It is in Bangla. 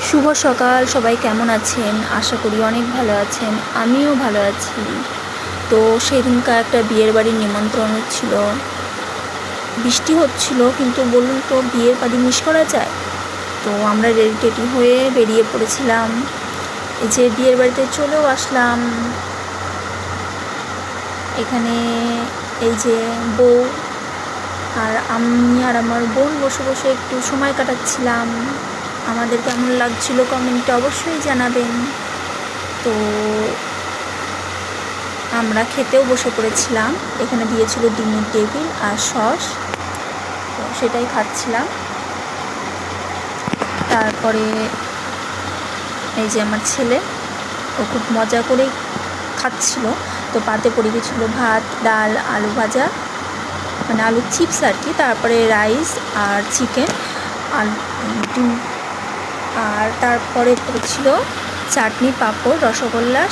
শুভ সকাল, সবাই কেমন আছেন? আশা করি অনেক ভালো আছেন। আমিও ভালো আছি। তো সেদিনকার একটা বিয়ের বাড়ির নিমন্ত্রণ ছিল। বৃষ্টি হচ্ছিল, কিন্তু বলুন তো বিয়ের বাড়ি মিস করা যায়? তো আমরা রেডি টেডি হয়ে বেরিয়ে পড়েছিলাম। এই যে বিয়ের বাড়িতে চলেও আসলাম। এখানে এই যে বউ আর আমি আর আমার বোন বসে বসে একটু সময় কাটাচ্ছিলাম। আমাদের কেমন লাগছিল কমেন্টে অবশ্যই জানাবেন। তো আমরা খেতেও বসে পড়েছিলাম। এখানে দিয়েছিল ডিমের টেবিল আর সস, তো সেটাই খাচ্ছিলাম। তারপরে এই যে আমার ছেলে, ও খুব মজা করে খাচ্ছিল। তো পাতে পড়ে গেছিলো ভাত, ডাল, আলু ভাজা, মানে আলু চিপস আর কি, তারপরে রাইস আর চিকেন আর ডিম, আর তারপরে পড়েছিল চাটনি, পাঁপড়, রসগোল্লা,